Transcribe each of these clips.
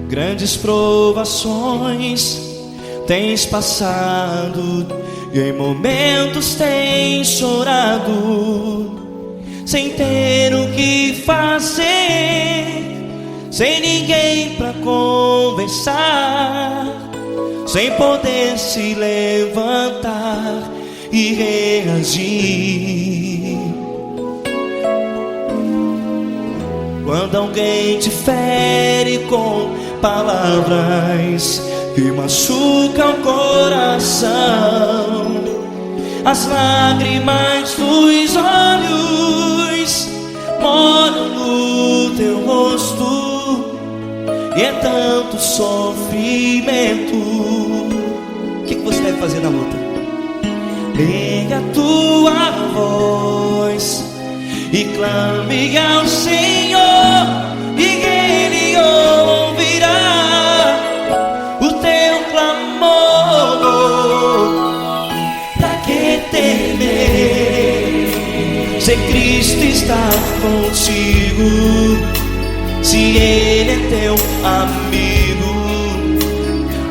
Grandes provações tens passado e em momentos tens chorado, sem ter o que fazer, sem ninguém pra conversar, sem poder se levantar e reagir. Quando alguém te fere com palavras que machucam o coração, as lágrimas dos olhos molham no teu rosto, e é tanto sofrimento. O que você deve fazer na luta? Erga a tua voz e clame ao Senhor, e Ele ouvirá o teu clamor. Pra que temer, se Cristo está contigo, se Ele é teu amigo?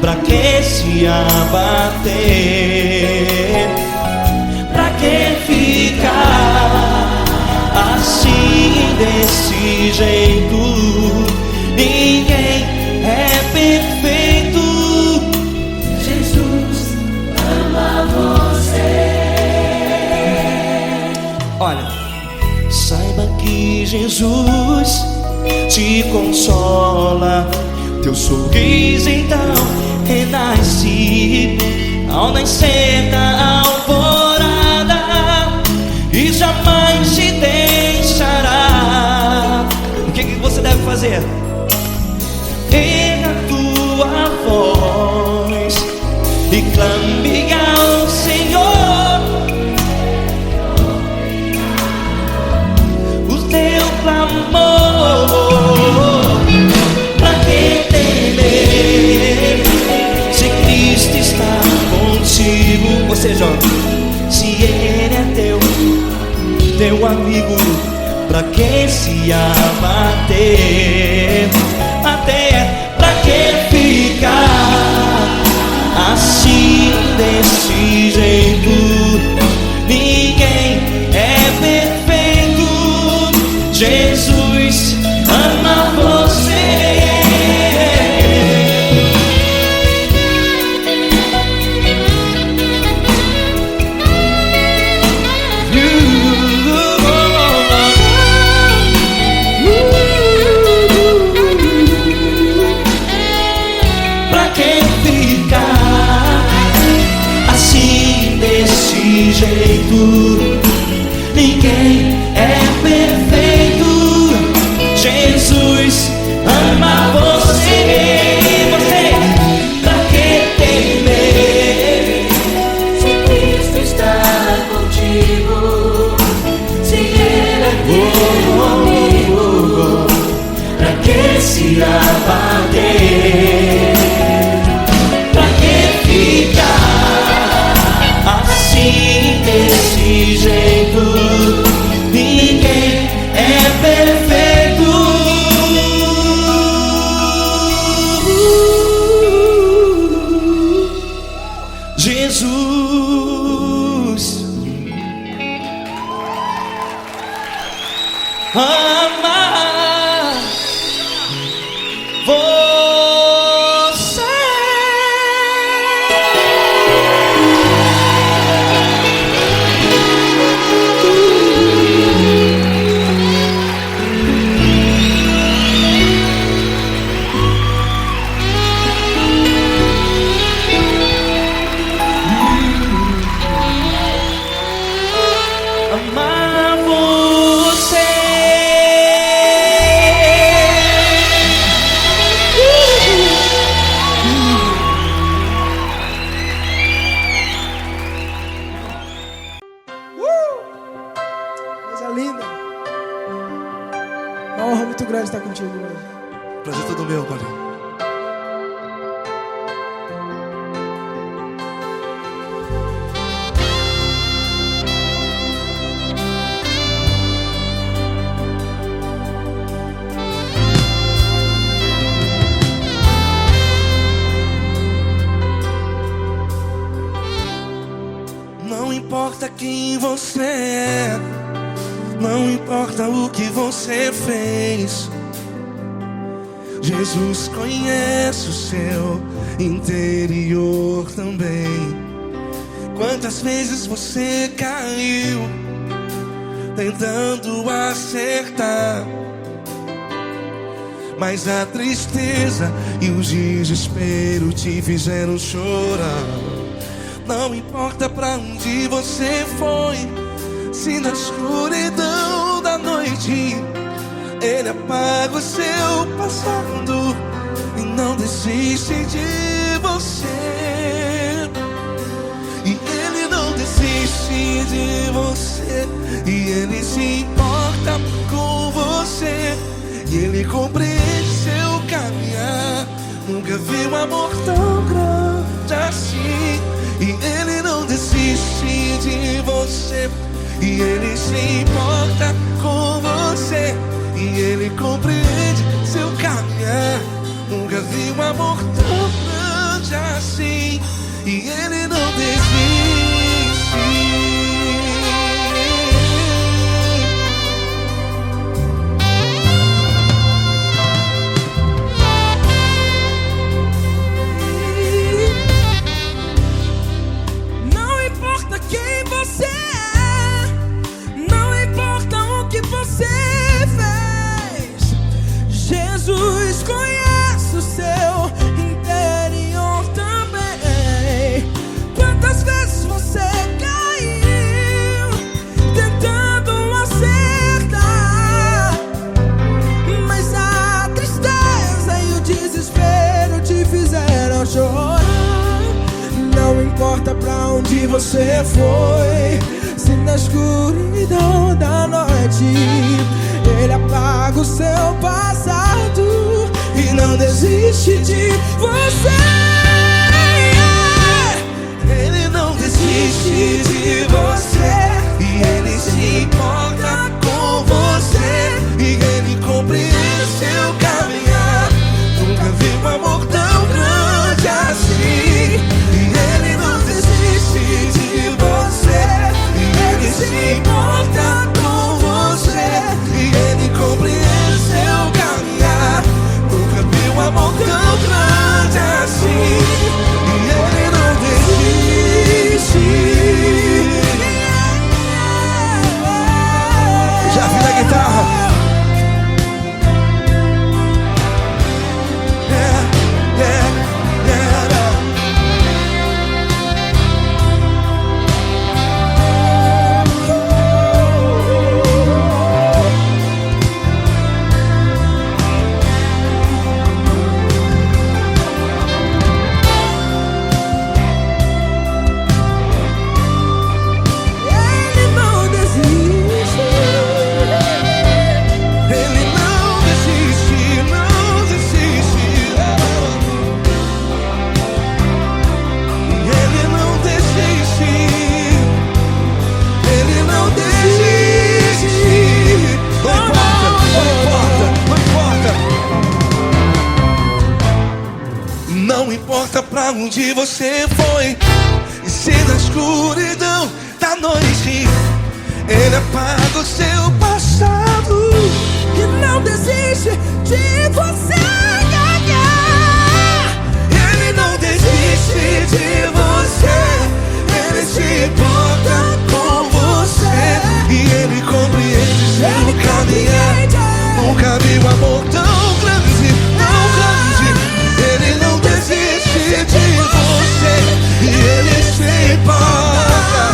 Pra que se abater? Pra que ficar assim, desse jeito? Ninguém é perfeito. Jesus ama você. Olha, saiba que Jesus te consola, teu sorriso então renasce ao nascer da alvorada, e jamais te deixará. O que você deve fazer? Erga a tua voz e clame ao Senhor, o teu clamor. Pra que temer, se Cristo está contigo? Ou seja, se Ele é teu amigo, pra que se abater? Até pra que ficar assim, desse jeito? Ninguém é perfeito. Jesus ama você. Jeito, ninguém é perfeito. Jesus ama você. Você, pra que temer, se Cristo está contigo, se Ele é teu amigo? Pra que se abater? Pra que ficar assim, desse jeito? Ninguém é perfeito. Jesus ama você. Amar linda. Uma honra muito grande estar contigo hoje. Prazer todo meu, Paulinho. Não importa quem você é, não importa o que você fez, Jesus conhece o seu interior também. Quantas vezes você caiu tentando acertar, mas a tristeza e o desespero te fizeram chorar. Não importa pra onde você foi, se na escuridão da noite Ele apaga o seu passado e não desiste de você. E Ele não desiste de você, e Ele se importa com você, e Ele compreende seu caminhar. Nunca vi um amor tão grande assim. E Ele não desiste de você, e Ele se importa com você, e Ele compreende seu caminhar. Nunca vi um amor tão grande assim. E Ele não desiste. Jesus conhece o seu interior também. Quantas vezes você caiu tentando acertar, mas a tristeza e o desespero te fizeram chorar. Não importa pra onde você foi, se na escuridão da noite Ele apaga o seu passado e não desiste de você. Ele não desiste de você, e Ele se importa com você, e Ele compreende seu caminhar. Nunca vi um amor tão grande assim. E Ele não desiste de você, e Ele se importa com você, e Ele compreende seu caminhar. Nunca vi um amor tão grande assim. E Ele não desiste. Já vi na guitarra. Não importa pra onde você foi, e se na escuridão da noite Ele apaga o seu passado E não desiste de você ganhar. Ele não desiste de você, Ele se importa com você, e Ele compreende seu caminhar. Nunca vi um amor tão grande, tão grande. Ele não desiste de você, e Ele se importa,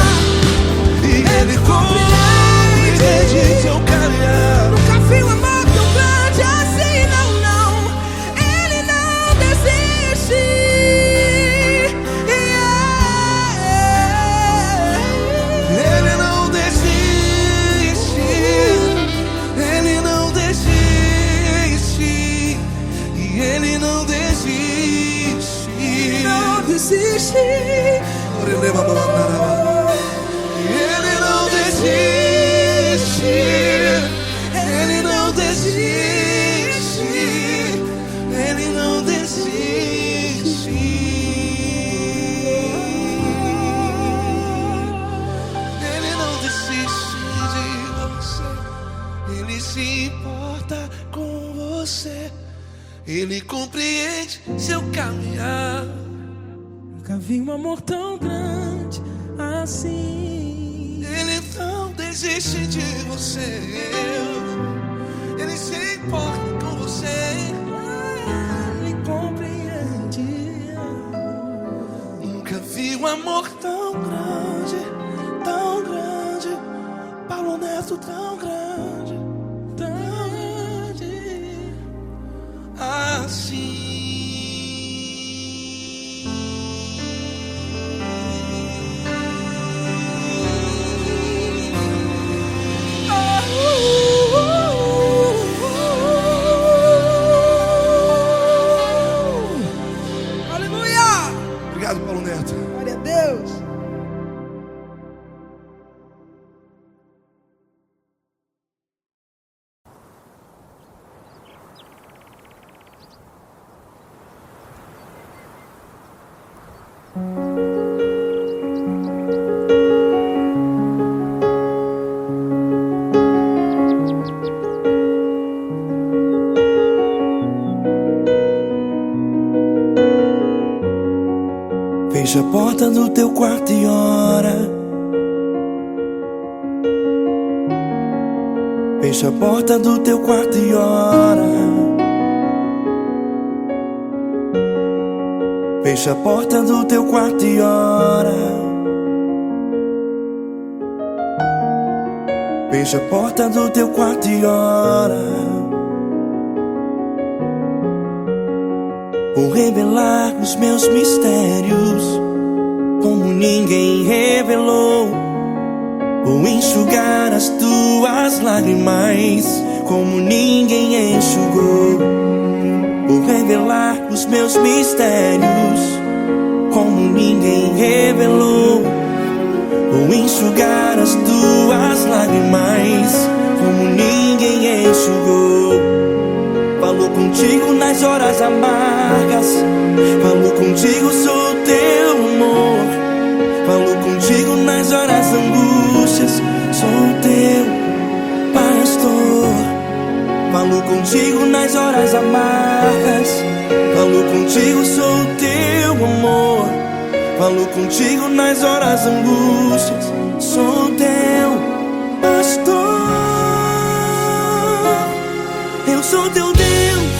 e Ele compreende seu caminhar. Nunca vi um amor tão grande assim, Ele se importa com você, Ele compreende seu caminhar. Nunca vi um amor tão grande assim. Ele não desiste de você, Ele se importa com você, Ele compreende. Nunca vi um amor tão grande, tão grande. Paulo Neto tão grande, Tão grande. assim. Aleluia! Obrigado, Paulo Neto. Glória a Deus. Fecha a porta do teu quarto e ora. Fecha a porta do teu quarto e ora. Fecha a porta do teu quarto e ora. Fecha a porta do teu quarto e ora. Vou revelar os meus mistérios como ninguém revelou. Vou enxugar as tuas lágrimas como ninguém enxugou. Vou revelar os meus mistérios como ninguém revelou. Vou enxugar as tuas lágrimas como ninguém enxugou. Falo contigo nas horas amargas, falo contigo, sou teu amor. Falo contigo nas horas angústias, sou teu pastor. Falo contigo nas horas amargas, falo contigo, sou teu amor. Falo contigo nas horas angústias, sou teu pastor. Eu sou teu Deus,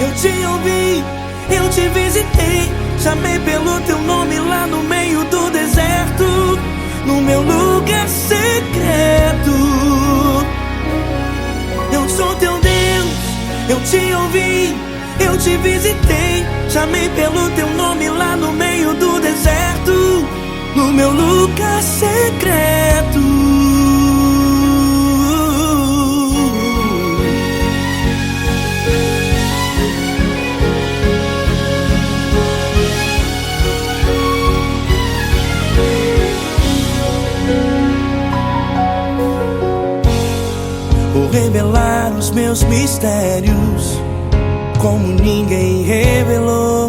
eu te ouvi, eu te visitei. Chamei pelo teu nome lá no meio do deserto, no meu lugar secreto. Eu sou teu Deus, eu te ouvi, eu te visitei. Chamei pelo teu nome lá no meio do deserto, no meu lugar secreto. Vou revelar os meus mistérios como ninguém revelou.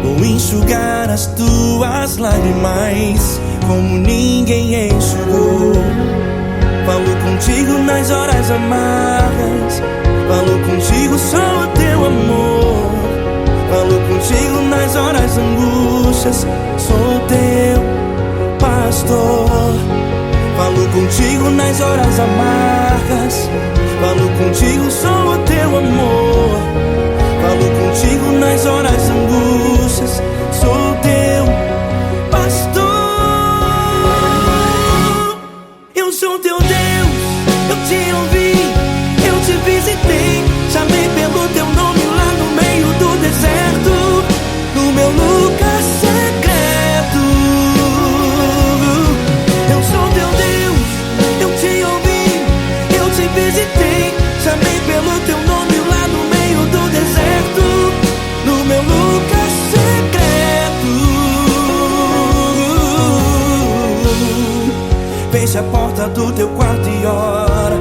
Vou enxugar as tuas lágrimas como ninguém enxugou. Falo contigo nas horas amargas, falo contigo, sou teu amor. Falo contigo nas horas angústias, sou teu pastor. Falo contigo nas horas amargas, falo contigo, sou o teu amor. Falo contigo nas horas angústias, sou teu pastor. Eu sou teu Deus, eu te ouvi, eu te visitei. Chamei pelo teu nome lá no meio do deserto, no meu lugar secreto. Eu sou teu Deus, eu te ouvi, eu te visitei. Chamei pelo teu nome lá no meio do deserto, no meu lugar secreto. Fecha a porta do teu quarto e ora.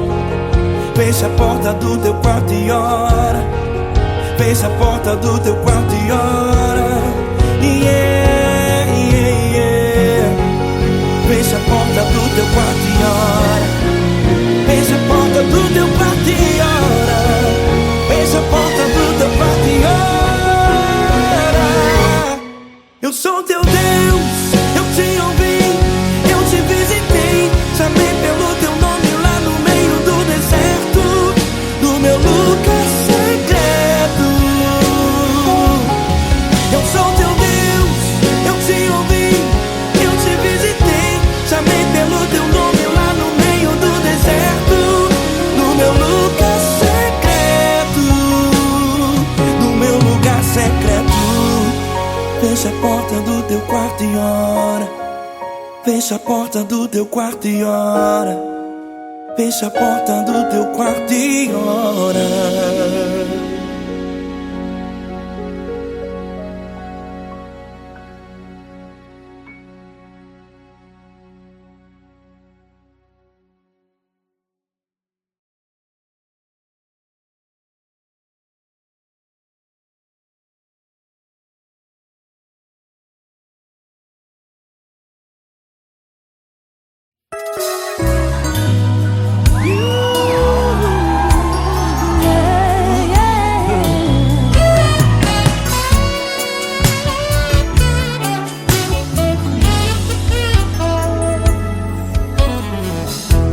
Fecha a porta do teu quarto e ora. Fecha a porta do teu quarto e ora. Yeah, yeah, yeah. Fecha a porta do teu quarto e ora. Fecha a porta do teu quarto. Fecha a porta do teu quarto e ora. Fecha a porta do teu quarto e ora.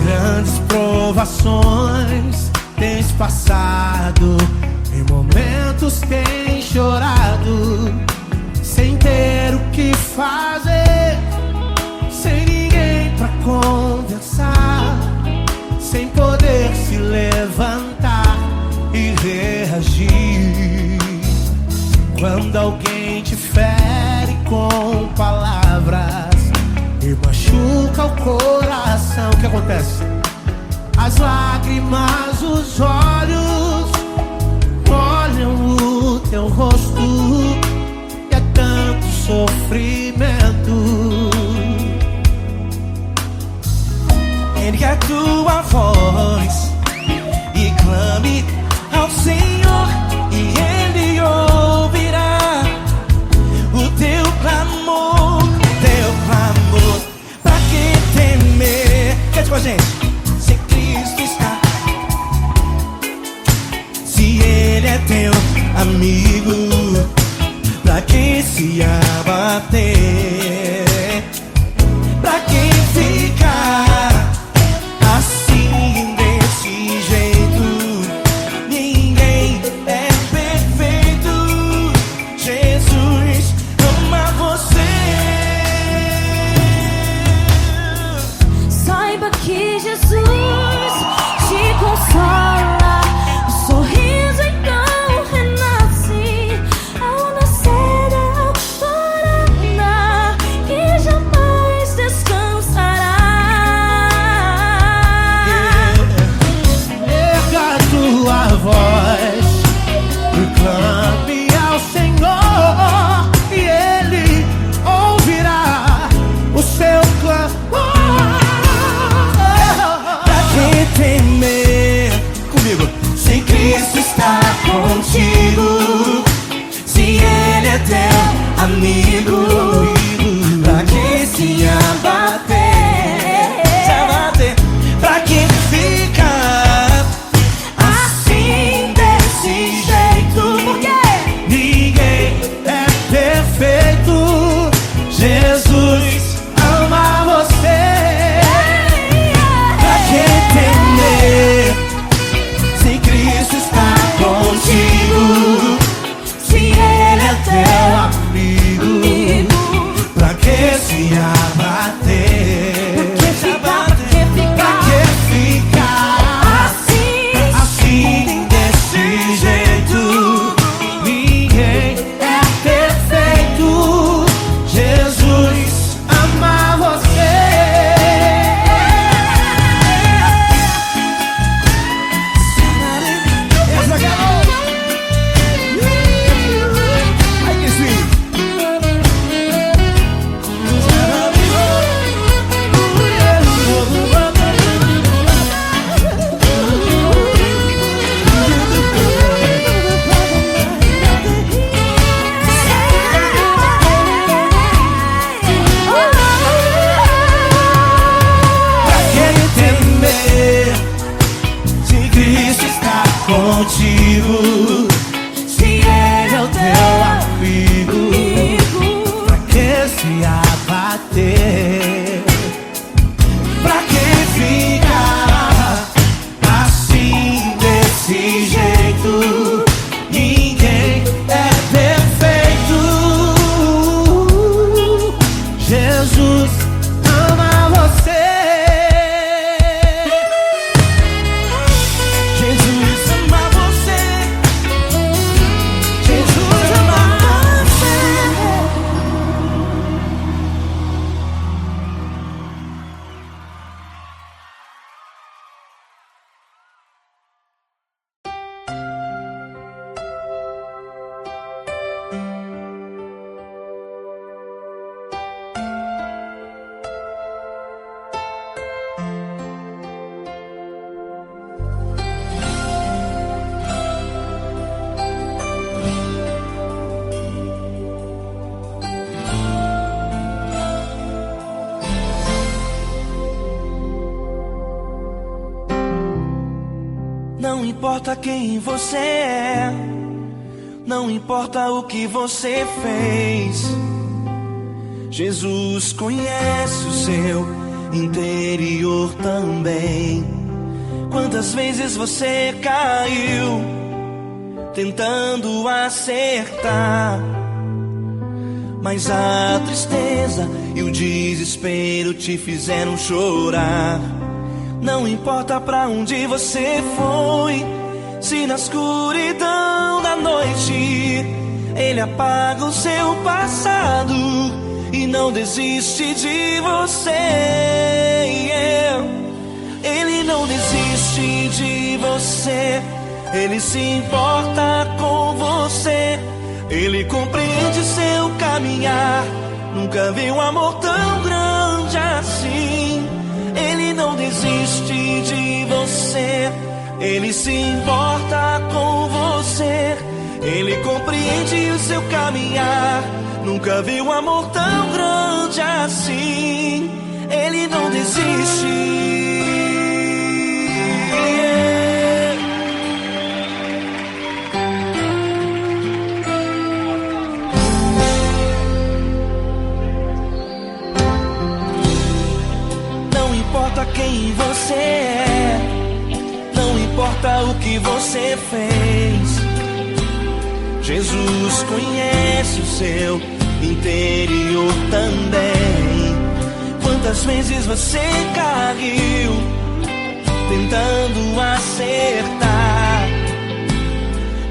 Grandes provações tens passado, em momentos tens chorado, sem ter o que fazer, sem ninguém pra conversar, sem poder se levantar e reagir. Quando alguém te fere com palavras e machuca o coração, o que acontece? As lágrimas, os olhos molham o teu rosto, e é tanto sofrimento. Ergue a tua voz e clame ao Senhor, e Ele ouvirá o teu clamor, teu clamor. Pra que temer? Cante com a gente. Se Cristo está, se Ele é teu amigo, pra que se abater? Pra que ficar assim desse jeito? Ninguém é perfeito. Jesus ama você. Saiba que Jesus te consola, o sorriso então renasce ao nascer da alvorada, e jamais descansará. Não importa quem você é, não importa o que você fez, Jesus conhece o seu interior também. Quantas vezes você caiu tentando acertar, mas a tristeza e o desespero te fizeram chorar. Não importa pra onde você foi, se na escuridão da noite Ele apaga o seu passado e não desiste de você. Ele não desiste de você, Ele se importa com você, Ele compreende seu caminhar. Nunca vi um amor tão grande assim. Ele não desiste de você, Ele se importa com você, Ele compreende o seu caminhar. Nunca vi um amor tão grande assim. Ele não desiste. Não importa quem você é, não importa o que você fez, Jesus conhece o seu interior também. Quantas vezes você caiu tentando acertar,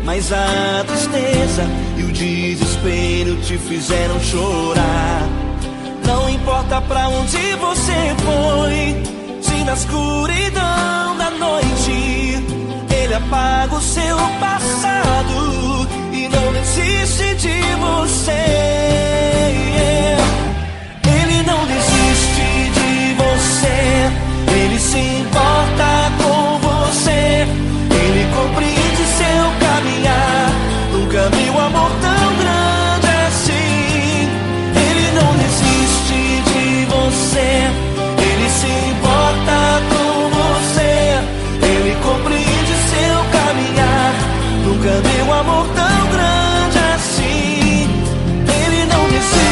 mas a tristeza e o desespero te fizeram chorar. Não importa pra onde você foi, se na escuridão da noite Ele apaga o seu passado e não desiste de você. Ele não desiste de você, Ele se importa com você, Ele compreende seu caminhar. Nunca vi um amor tão grande assim. Ele não desiste de você, Ele se importa com você, Ele compreende seu caminhar. Nunca vi um amor tão grande assim. Ele não desiste.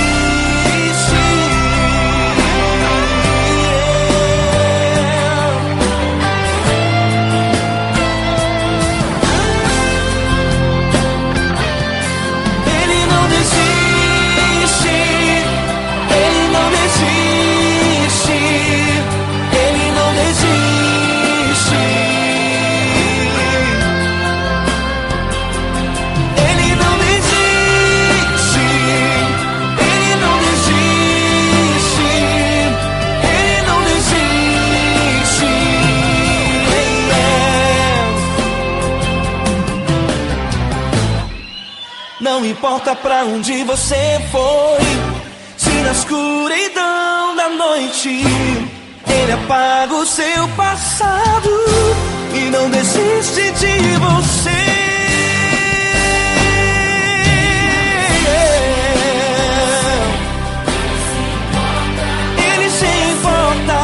Ele não desiste. Ele não desiste. Ele não desiste. Ele não desiste. Ele não desiste. Ele não desiste. Não importa pra onde você foi, se na escuridão da noite Ele apaga o seu passado e não desiste de você. Ele se importa,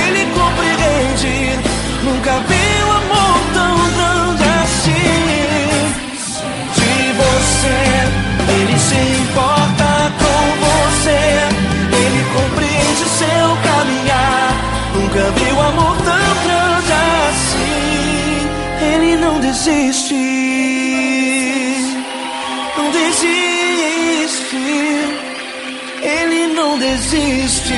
Ele compreende. Nunca vi um amor tão grande assim. De você, Ele se importa com você, Ele compreende seu caminhar. Nunca vi um amor tão grande assim. Ele não desiste, não desiste. Ele não desiste.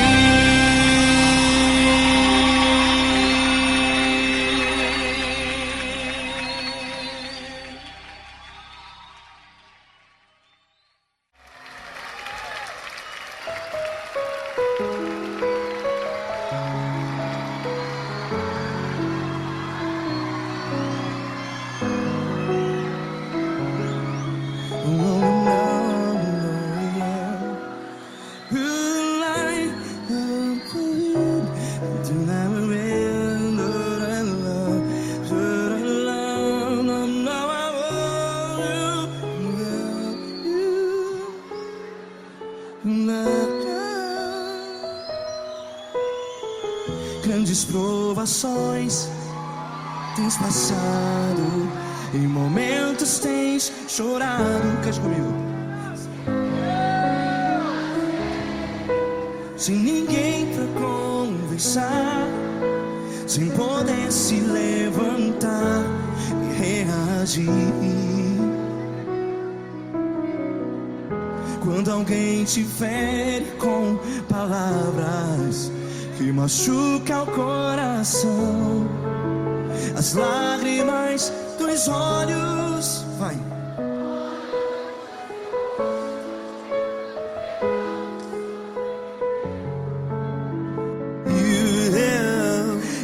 Grandes provações tens passado, em momentos tens chorado. Cante comigo. Sem ninguém pra conversar, sem poder se levantar e reagir. Quando alguém te fere com palavras que machuca o coração, as lágrimas dos olhos, vai.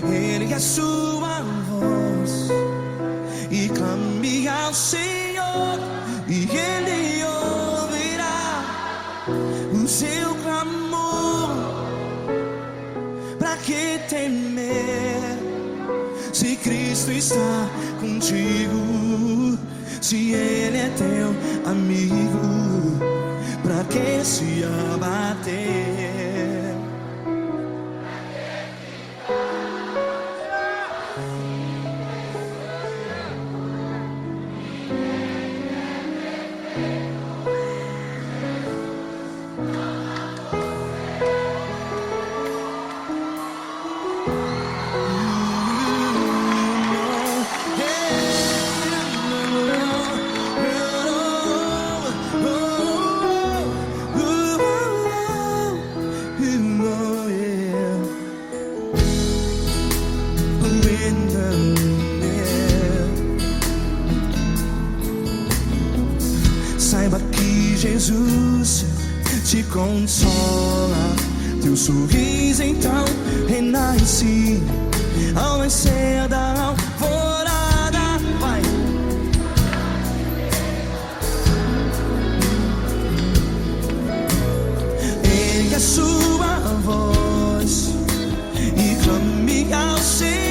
Ergue a sua voz e clame ao Senhor, e Ele ouvirá o seu clamor. Pra que temer, se Cristo está contigo? Se Ele é teu amigo, pra que se abater? Saiba que Jesus te consola, teu sorriso então renasce ao nascer da alvorada. Vai. Ergue a sua voz e clame ao Senhor.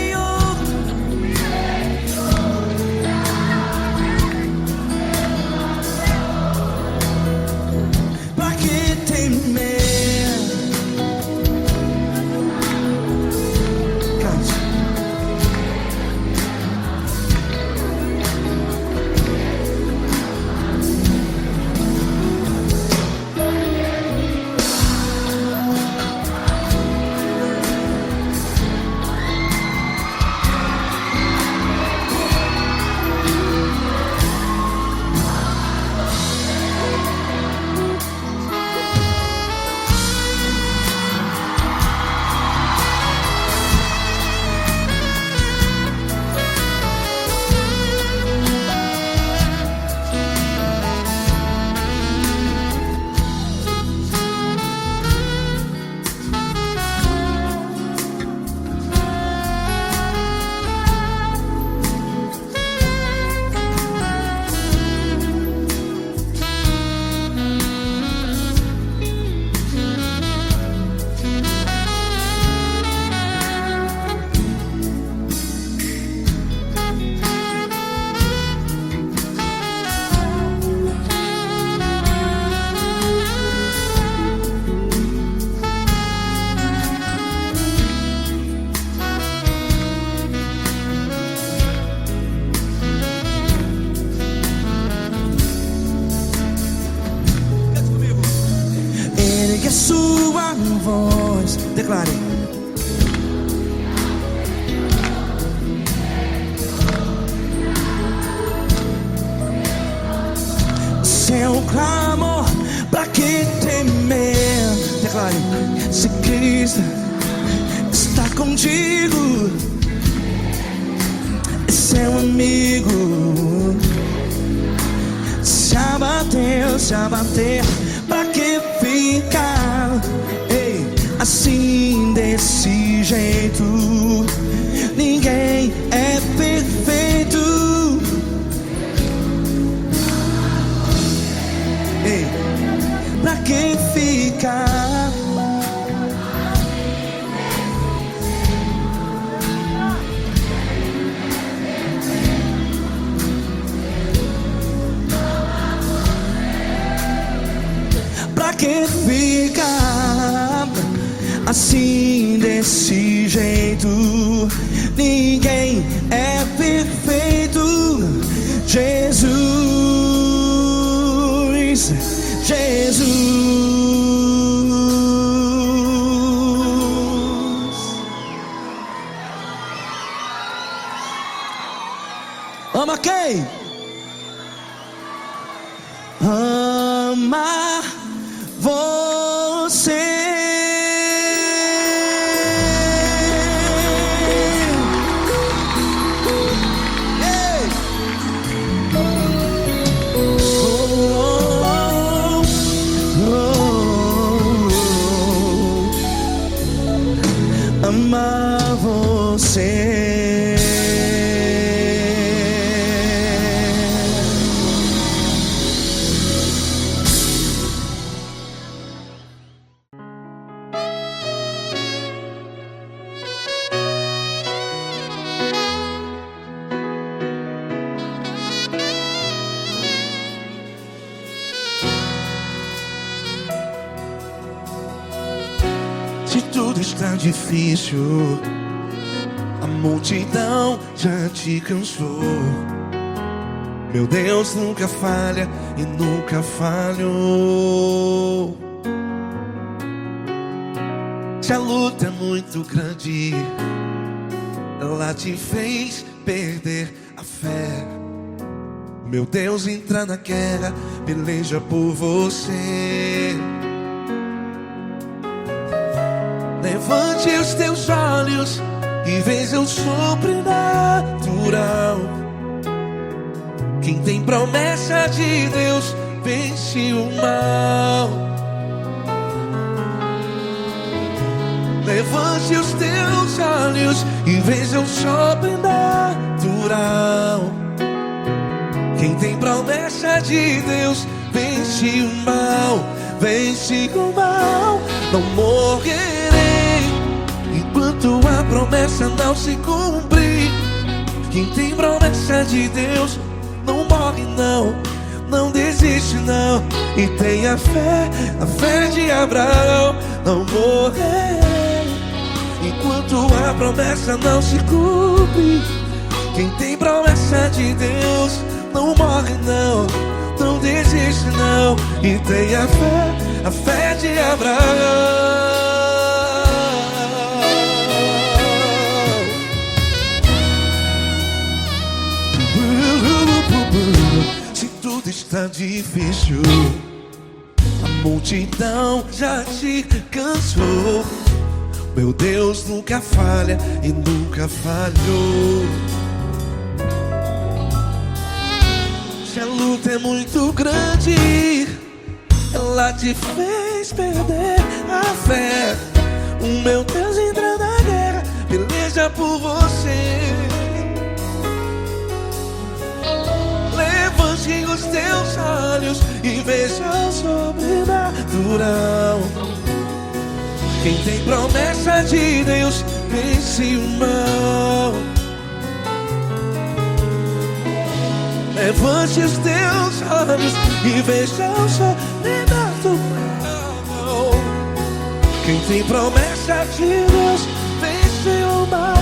Ergue a sua voz, declare. Seu clamor, pra que temer? Declare. Se Cristo está contigo, é seu amigo. Se abater, pra que ficar assim desse jeito? Ninguém é perfeito. Pra que ficar? Pra que ficar assim desse jeito? Ninguém é perfeito. Ama quem? Ama você. Ei! Amar você. Se tudo está difícil, a multidão já te cansou. Meu Deus nunca falha e nunca falhou. Se a luta é muito grande, ela te fez perder a fé. Meu Deus entra na guerra, peleja por você. Levante os teus olhos e veja o sobrenatural. Quem tem promessa de Deus vence o mal. Levante os teus olhos e veja o sobrenatural. Quem tem promessa de Deus vence o mal. Vence o mal. Não morrerei enquanto a promessa não se cumprir. Quem tem promessa de Deus não morre não, não desiste não. E tenha fé, a fé de Abraão. Não morrerei enquanto a promessa não se cumpre. Quem tem promessa de Deus não morre não, não desiste não. E tenha fé, a fé de Abraão. Se tudo está difícil, a multidão já te cansou. Meu Deus nunca falha e nunca falhou. Se a luta é muito grande, ela te fez perder a fé. O meu Deus entra na guerra, peleja por você. Levante os teus olhos e veja o sobrenatural. Quem tem promessa de Deus vence o mal. Levante os teus olhos e veja o sobrenatural. Quem tem promessa de Deus vence o mal.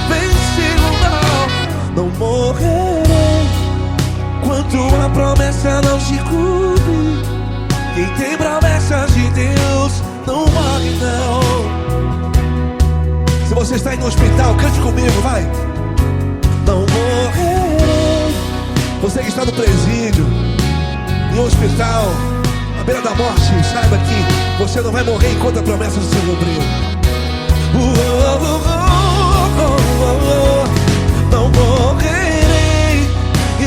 Vence o mal. Não morrerei enquanto a promessa não se cumpre. Quem tem promessa de Deus não morre não. Se você está aí no hospital, cante comigo, vai. Não morrerei. Você que está no presídio, no hospital, à beira da morte, saiba que você não vai morrer enquanto a promessa se cumprir. Não morrerei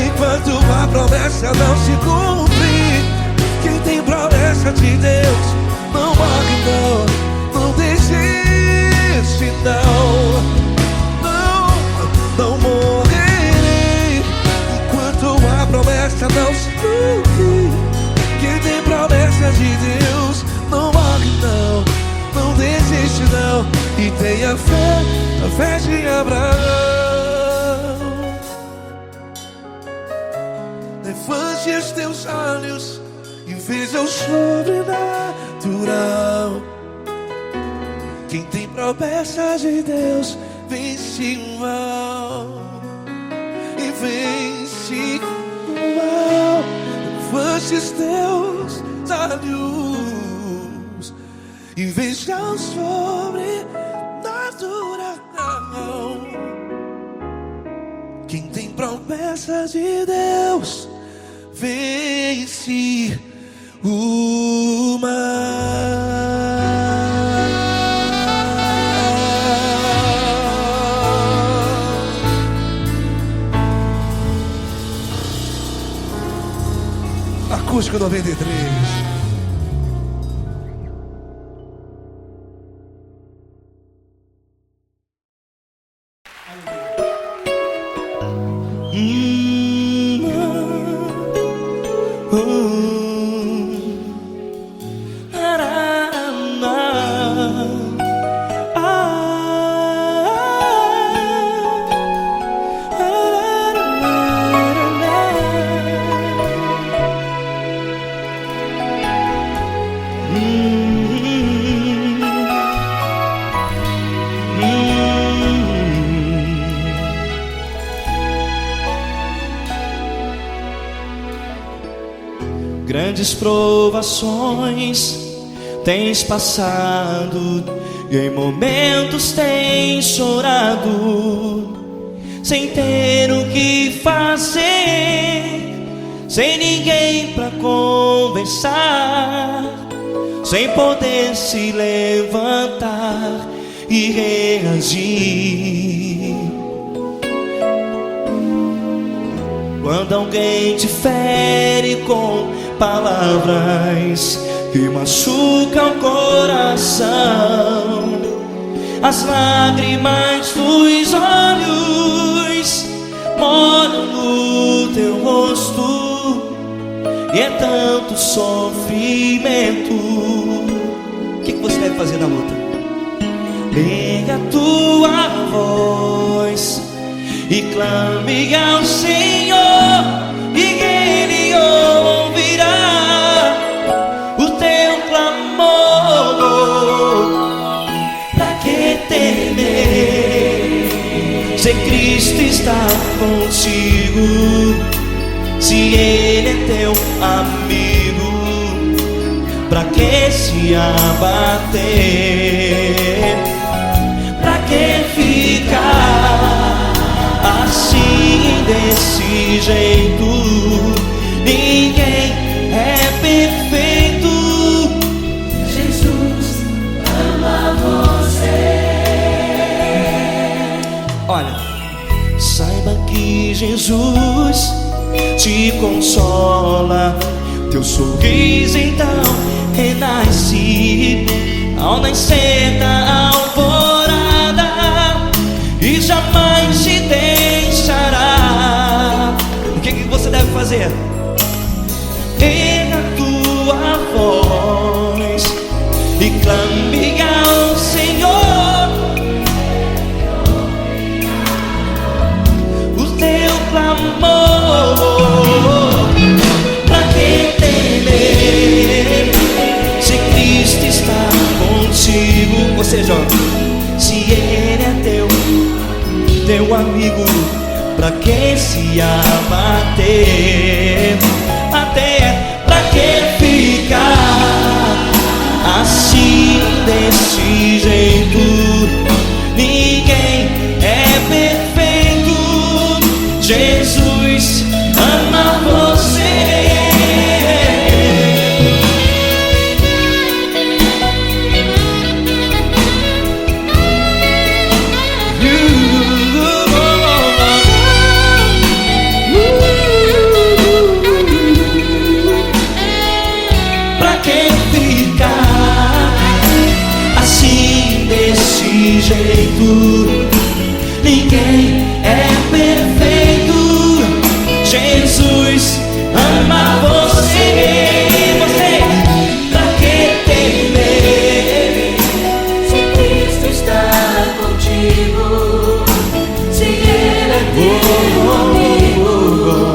enquanto a promessa não se cumprir. Quem tem promessa de Deus não morre não, não desiste não. Não morrerei enquanto a promessa não se cumprir. Quem tem promessa de Deus não morre não, não desiste não. E tenha fé, a fé de Abraão. Levante os teus olhos e veja o sobrenatural. Quem tem promessa de Deus vence o mal. E vence o mal. Levante os teus olhos e veja o sobrenatural. Quem tem promessa de Deus vence o mal. Acústico 93. Grandes provações tens passado e em momentos tens chorado, sem ter o que fazer, sem ninguém pra conversar, sem poder se levantar e reagir. Quando alguém te fere com palavras que machucam o coração, as lágrimas dos olhos moram no teu rosto, e é tanto sofrimento. O que você deve fazer na luta? Pega a tua voz e clame ao Senhor, e Ele ouvirá o teu clamor. Pra que temer, se Cristo está contigo, se Ele é teu amigo? Pra que se abater? Pra que ficar assim, desse jeito? Ninguém é perfeito. Jesus ama você. Olha, saiba que Jesus te consola, teu sorriso então renasce ao nascer da alvorada, e jamais te deixará. O que você deve fazer? Erga a tua voz e clame ao Senhor, o teu clamor. Pra que temer, se Cristo está contigo? Ou seja, se Ele é teu amigo, pra que se abater? Até pra que ficar assim, desse jeito? Ninguém é perfeito. Jesus ama você. Jeito, ninguém é perfeito. Jesus ama você. Você, pra que temer, Se Cristo está contigo, se Ele é teu amigo,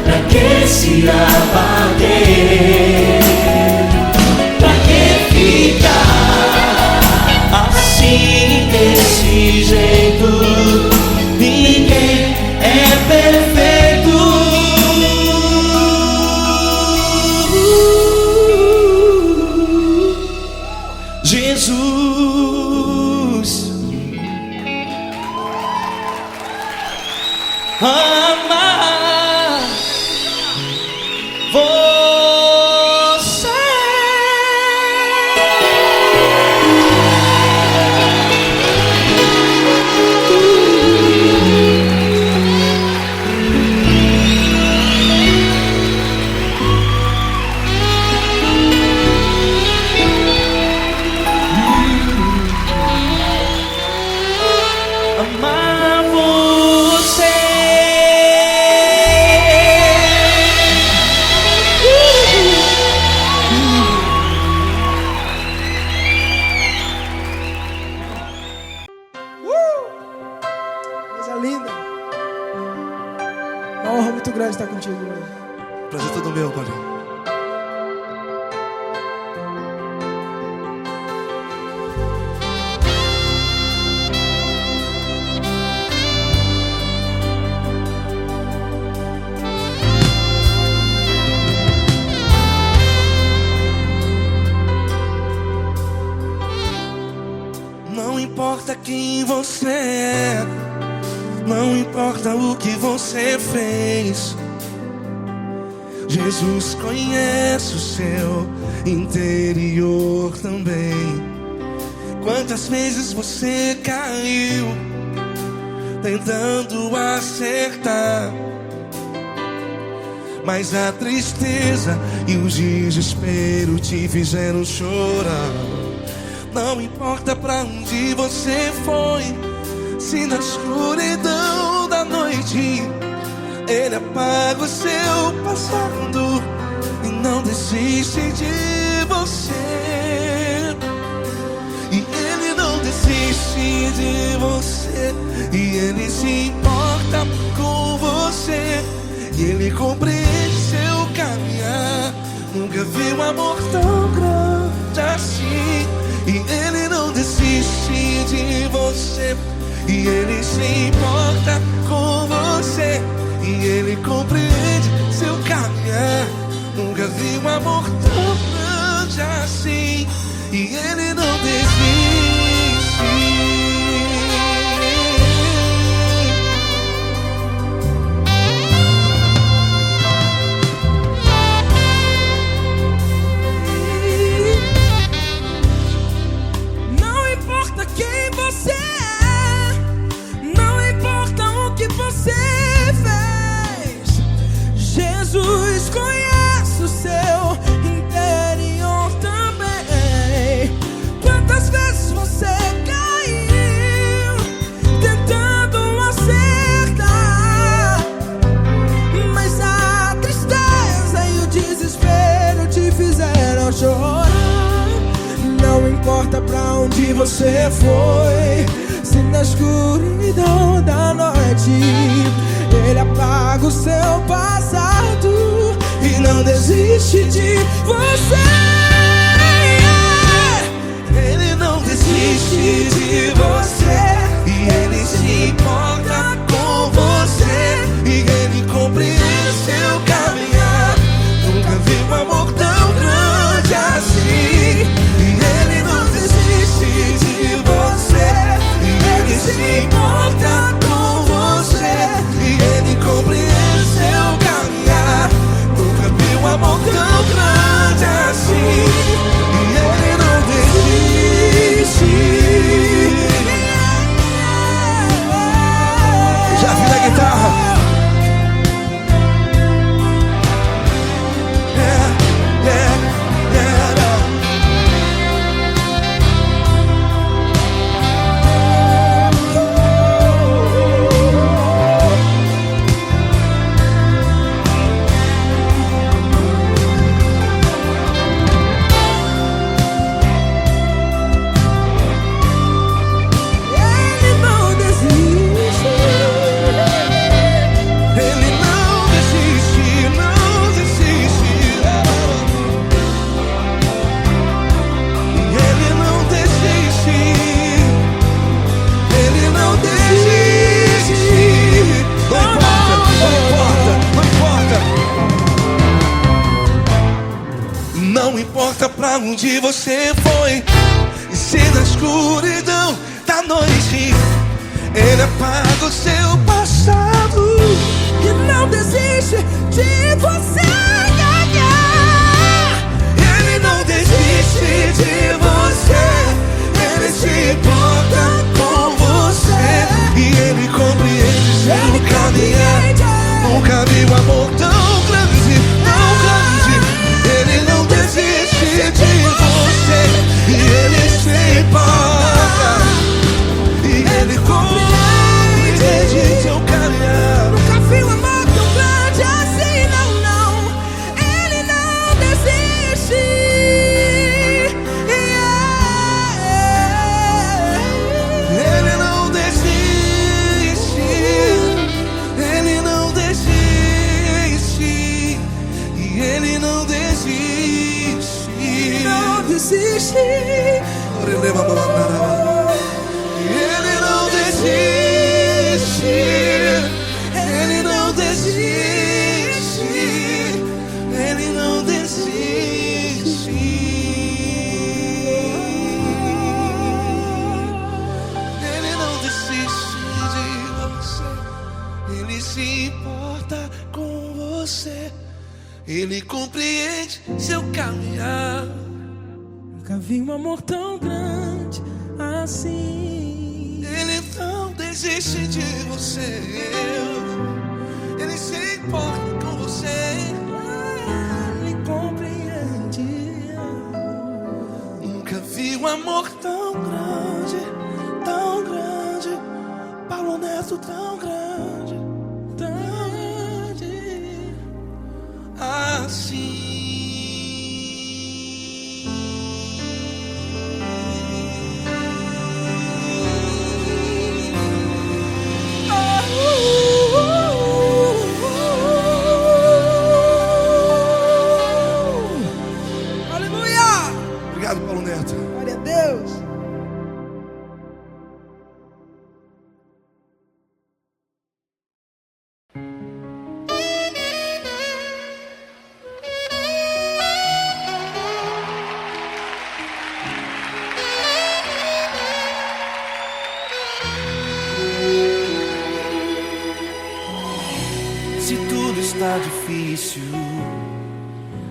pra que se abater? Pra que ficar assim, desse jeito? Ninguém é perfeito. amar você. Amar você. Coisa linda. Uma honra muito grande estar contigo hoje. Prazer todo meu, Padre. Não importa quem você é, não importa o que você fez, Jesus conhece o seu interior também. Quantas vezes você caiu tentando acertar, mas a tristeza e o desespero te fizeram chorar. Não importa pra onde você foi, se na escuridão da noite Ele apaga o seu passado e não desiste de você. E Ele não desiste de você, e Ele se importa com você, e Ele compreende seu caminhar. Nunca vi um amor tão grande assim. E Ele não desiste de você, e Ele se importa com você, e Ele compreende seu caminhar. Nunca vi um amor tão grande assim. E Ele não desiste. Quem você é, não importa o que você fez, Jesus conhece o seu interior também. Quantas vezes você caiu tentando acertar, mas a tristeza e o desespero te fizeram chorar. Não importa pra onde você foi, se na escuridão da noite Ele apaga o seu passado e não desiste de você. Ele não desiste de você, e Ele se importa com você, e Ele compreende seu caminhar. Nunca vi um amor tão grande assim. Ele não desiste de você, e Ele se importa com você, e Ele compreende seu caminhar. Nunca vi um amor tão grande assim. E Ele não desiste. Já vi na guitarra. Não importa pra onde você foi, e se na escuridão da noite Ele apaga o seu passado e não desiste de você. Ele não desiste de você, ele se importa com você e ele compreende seu caminhar. Nunca vi um amor tão grande, tão grande. Ele não desiste de você e ele se importa e ele compreende seu caminhar. Nunca vi um amor tão grande assim, não, não. Ele não desiste. Ele não desiste. Ele não desiste. E ele não desiste. Não desiste. Ele não desiste. Ele não desiste. Ele não desiste. Ele não desiste de você. Ele se importa com você. Ele compreende seu caminhar. Nunca vi um amor tão grande assim. Ele não desiste de você. Ele se importa com você. Ele compreende. Nunca vi um amor tão grande, tão grande. Paulo Neto tão grande, tão grande assim. Aleluia! Obrigado, Paulo Neto. Glória a Deus. Se tudo está difícil,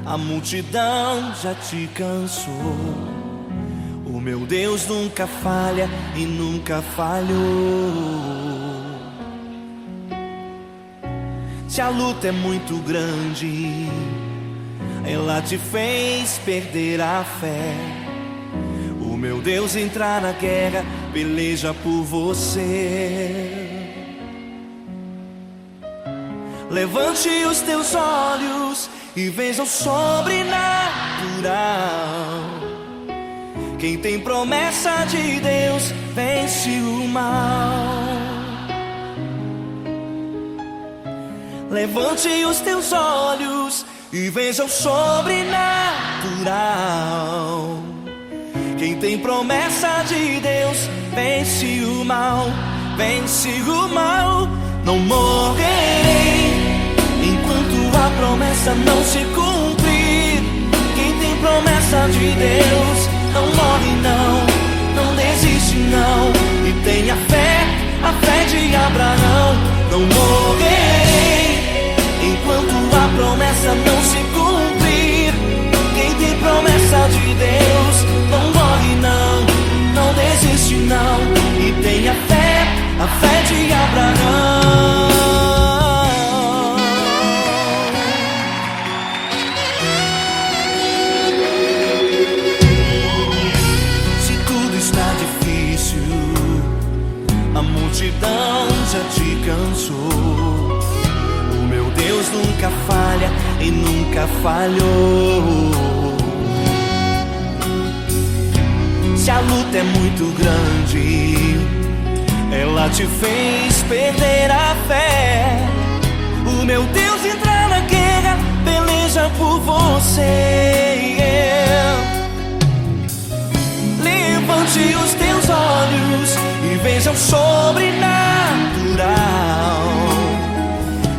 a multidão já te cansou. O meu Deus nunca falha e nunca falhou. Se a luta é muito grande, ela te fez perder a fé. O meu Deus entrar na guerra, peleja por você. Levante os teus olhos e veja o sobrenatural. Quem tem promessa de Deus vence o mal. Levante os teus olhos e veja o sobrenatural. Quem tem promessa de Deus vence o mal, vence o mal. Não morrerei enquanto a promessa não se cumprir. Quem tem promessa de Deus não morre não, não desiste não. E tenha fé, a fé de Abraão. Não morrerei enquanto a promessa não se cumprir. Quem tem promessa de Deus não morre não, não desiste não. E tenha fé, a fé de Abraão. Se tudo está difícil, a multidão já te cansou. O meu Deus nunca falha e nunca falhou. Se a luta é muito grande, ela te fez perder a fé. O meu Deus entra na guerra, peleja por você. Levante os teus olhos e veja o sobrenatural.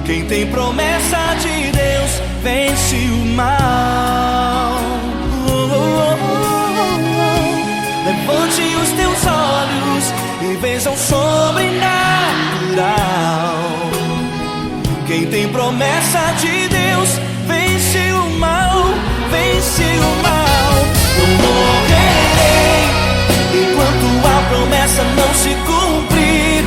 Quem tem promessa de Deus vence o mal. Levante os teus olhos e veja o sobrenatural. promessa de Deus vence o mal, vence o mal. Não morrerei enquanto a promessa não se cumprir.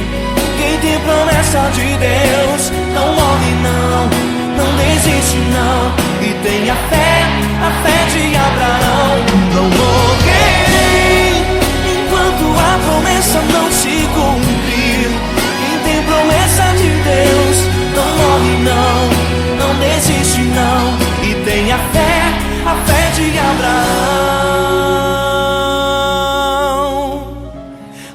Quem tem promessa de Deus não morre não, não desiste não. E tenha fé, a fé de Abraão. Não morrerei enquanto a promessa não se cumprir. Quem tem promessa de Deus não morre não, não desiste não. E tenha fé, a fé de Abraão.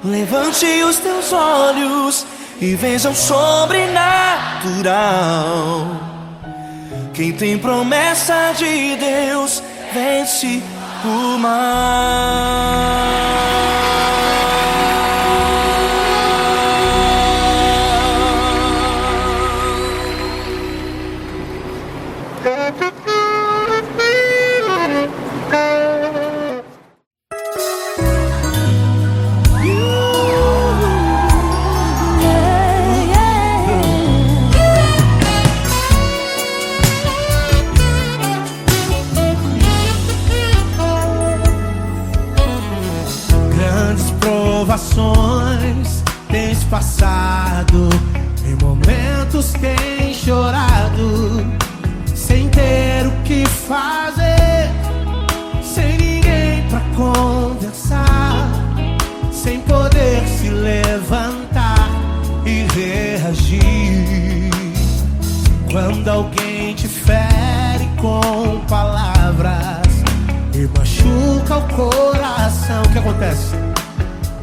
Levante os teus olhos e veja o sobrenatural. Quem tem promessa de Deus vence o mal. Provações tens passado, em momentos tens chorado, sem ter o que fazer, sem ninguém pra conversar, sem poder se levantar e reagir. Quando alguém te fere com palavras e machuca o coração, o que acontece?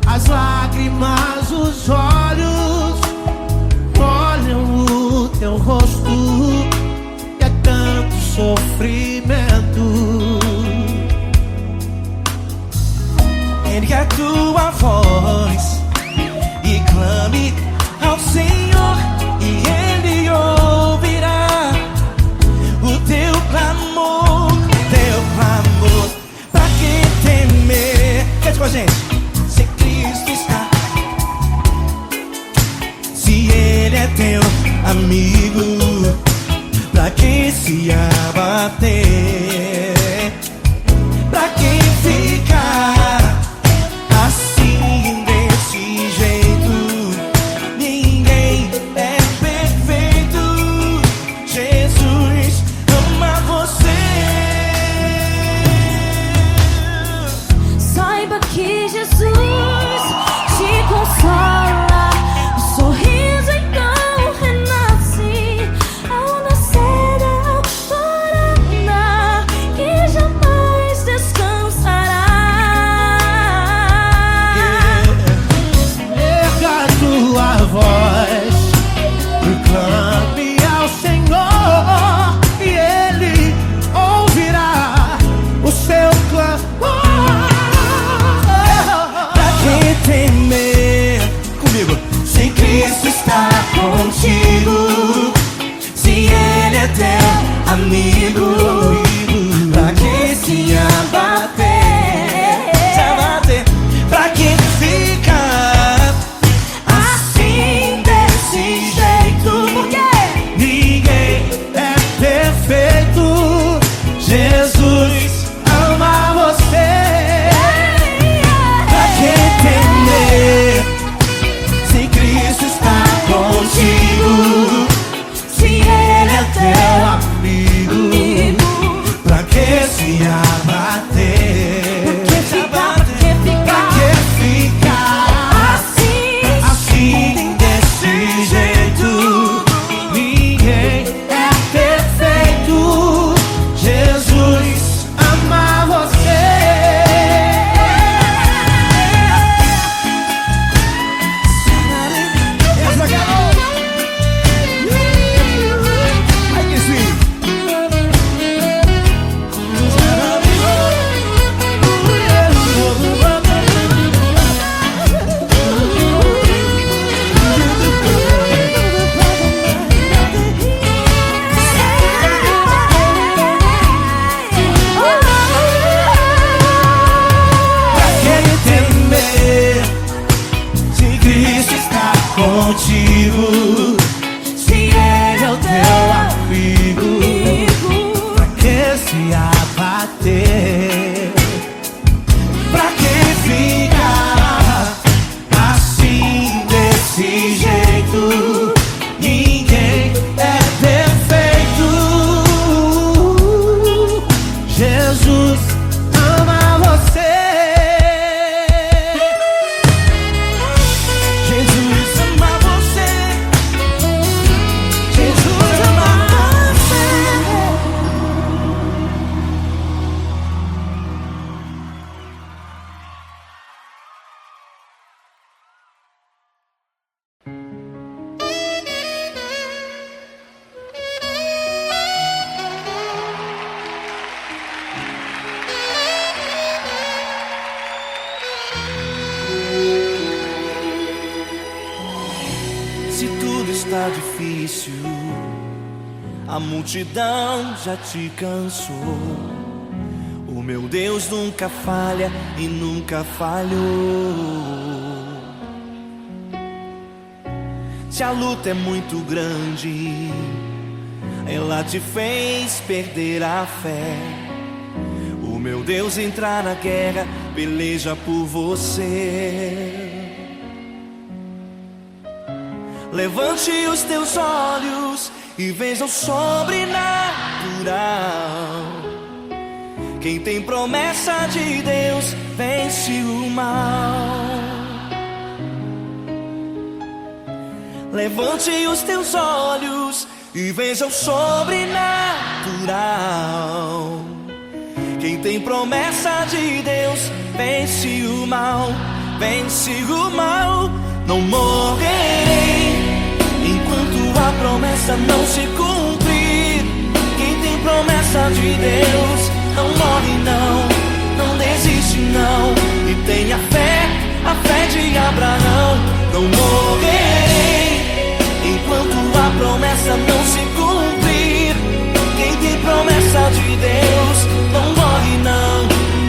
As lágrimas, os olhos molham o teu rosto, e é tanto sofrimento. Ergue a tua voz e clame ao Senhor, e Ele ouvirá o teu clamor, pra que temer? Cante com a gente. Ele é teu amigo, pra que se abater? Pra que ficar assim desse jeito? Ninguém é perfeito. Jesus ama você. Saiba que Jesus te consola. Clame ao Senhor e Ele ouvirá o seu clamor. Pra que temer? Comigo. Se Cristo está contigo, se Ele é teu amigo, pra que se abater? Se abater, pra que ficar assim desse jeito? Ninguém é perfeito. Jesus ama você. Pra que temer? Se Cristo está contigo, se Ele é teu amigo, pra que se abater? Pra que ficar assim desse jeito? Ninguém é perfeito. Jesus ama você. Ai, que sim. Contigo, se Ele é o teu amor. Se tudo está difícil, a multidão já te cansou. O meu Deus nunca falha e nunca falhou. Se a luta é muito grande, ela te fez perder a fé. O meu Deus entrar na guerra, peleja por você. Levante os teus olhos e veja o sobrenatural. Quem tem promessa de Deus vence o mal. Levante os teus olhos e veja o sobrenatural. Quem tem promessa de Deus vence o mal, vence o mal. Não morrerei enquanto a promessa não se cumprir. Quem tem promessa de Deus não morre não, não desiste não. E tenha fé, a fé de Abraão. Não morrerei enquanto a promessa não se cumprir. Quem tem promessa de Deus não morre não,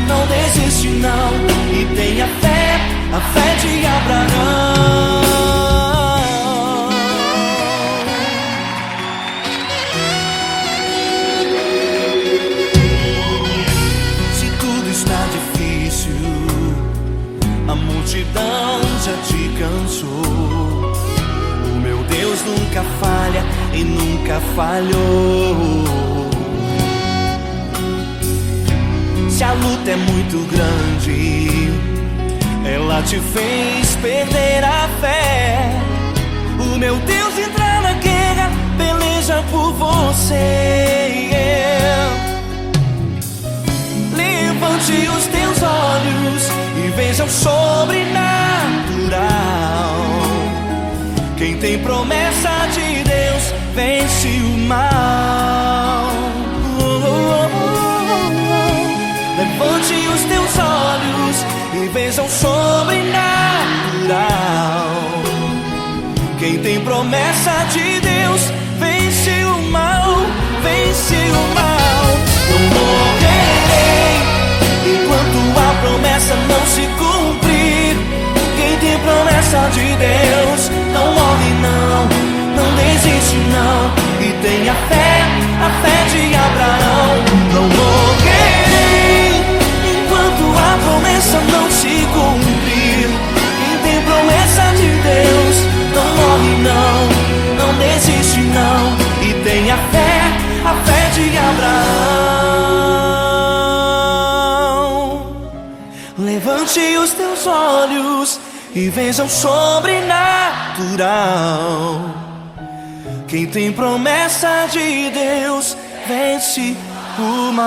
não desiste não. E tenha fé, a fé de Abraão. Se tudo está difícil, a multidão já te cansou. O meu Deus nunca falha e nunca falhou. Se a luta é muito grande, ela te fez perder a fé. O meu Deus entrar na guerra, peleja por você. Levante os teus olhos e veja o sobrenatural. Quem tem promessa de Deus vence o mal. Levante os teus olhos e veja o sobrenatural. Quem tem promessa de Deus vence o mal, vence o mal. Não morrerei enquanto a promessa não se cumprir. Quem tem promessa de Deus não morre não, não desiste não. E tenha fé, a fé de Abraão. Não morrerei enquanto a promessa não se cumprir. Quem tem promessa de Deus não morre não, não desiste não. E tenha fé, a fé de Abraão. Levante os teus olhos e veja o sobrenatural. Quem tem promessa de Deus vence o mal.